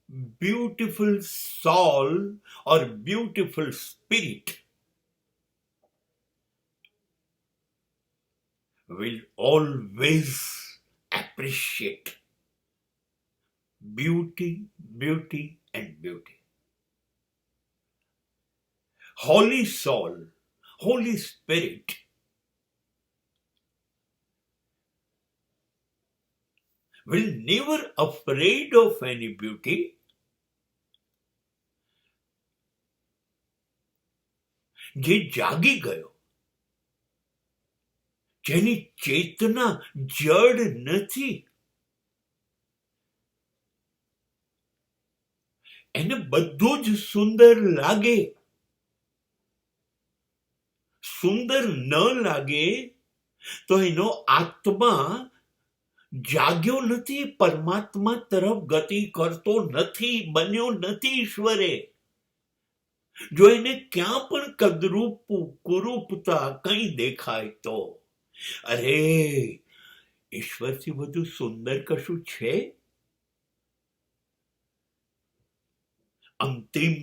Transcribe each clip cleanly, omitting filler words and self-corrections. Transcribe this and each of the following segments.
beautiful soul or beautiful spirit will always appreciate beauty, beauty, and beauty. Holy soul, Holy Spirit will never afraid of any beauty. જે જાગી ગયો, જેની ચેતના જડ નથી, એને બધું જ સુંદર લાગે. સુંદર ન લાગે તો એનો આત્મા જાગ્યો નથી, પરમાત્મા તરફ ગતિ કરતો નથી, બન્યો નથી ઈશ્વરે. જો એને ક્યાં પણ કદરૂપ કુરૂપતા કંઈ દેખાય તો અરે ઈશ્વરથી વધુ સુંદર કશું છે? અંતિમ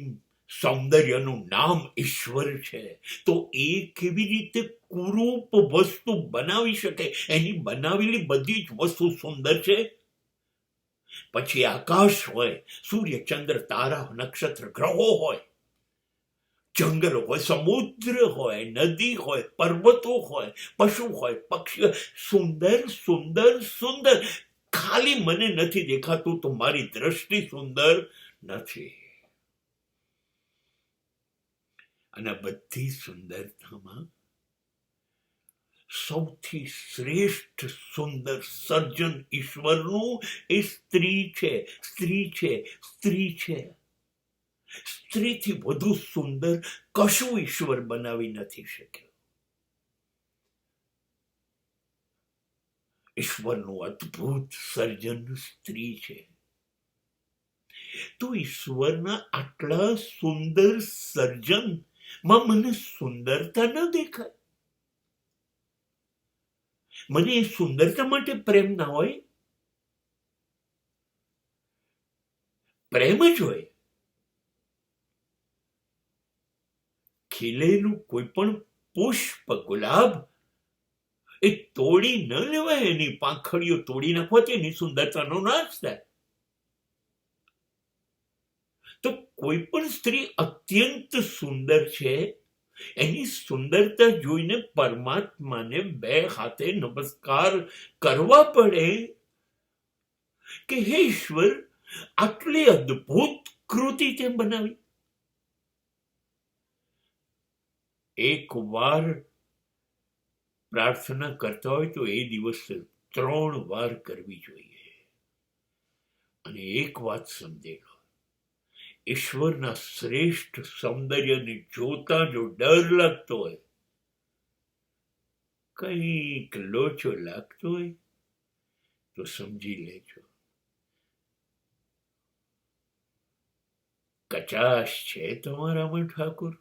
સૌંદર્યનું નામ ઈશ્વર છે, તો એ કેવી રીતે કુરૂપ વસ્તુ બનાવી શકે? એની બનાવેલી બધી જ વસ્તુ સુંદર છે. પછી આકાશ હોય, સૂર્ય ચંદ્ર તારા નક્ષત્ર ગ્રહો હોય, જંગલ હોય, સમુદ્ર હોય, નદી હોય, પર્વતો હોય, પશુ હોય, પક્ષી, સુંદર સુંદર સુંદર. ખાલી મને નથી દેખાતું તો મારી દ્રષ્ટિ સુંદર નથી. અને બધી સુંદરતામાં સૌથી શ્રેષ્ઠ સુંદર સર્જન ઈશ્વરનું એ સ્ત્રી છે. સ્ત્રી છે, સ્ત્રી છે. સ્ત્રીથી વધુ સુંદર કશું ઈશ્વર બનાવી નથી શક્યો. ઈશ્વરનું અદ્ભુત સર્જન સ્ત્રી છે. તો ઈશ્વરના આટલા સુંદર સર્જનમાં મને સુંદરતા ન દેખાય. મને એ સુંદરતા માટે પ્રેમ ના હોય. પ્રેમ જ હોય. ખીલેલું કોઈ પણ પુષ્પ, ગુલાબ, એ તોડી ન લેવાય. એની પાંખડીઓ તોડી નાખવાથી એની સુંદરતાનો નાશ થાય. તો કોઈ પણ સ્ત્રી અત્યંત સુંદર છે. એની સુંદરતા જોઈને પરમાત્માને બે હાથે નમસ્કાર કરવા પડે કે હે ઈશ્વર, આટલી અદ્ભુત કૃતિ તે બનાવી. એક વાર પ્રાર્થના કરતા હોય તો એ દિવસે 3 વાર કરવી જોઈએ. અને એક વાત સમજે લો, ઈશ્વરના શ્રેષ્ઠ સૌંદર્યને જોતા જો ડર લાગતો હોય, કંઈક લોચો લાગતો હોય તો સમજી લેજો કચાશ છે તમારામાં ઠાકોર.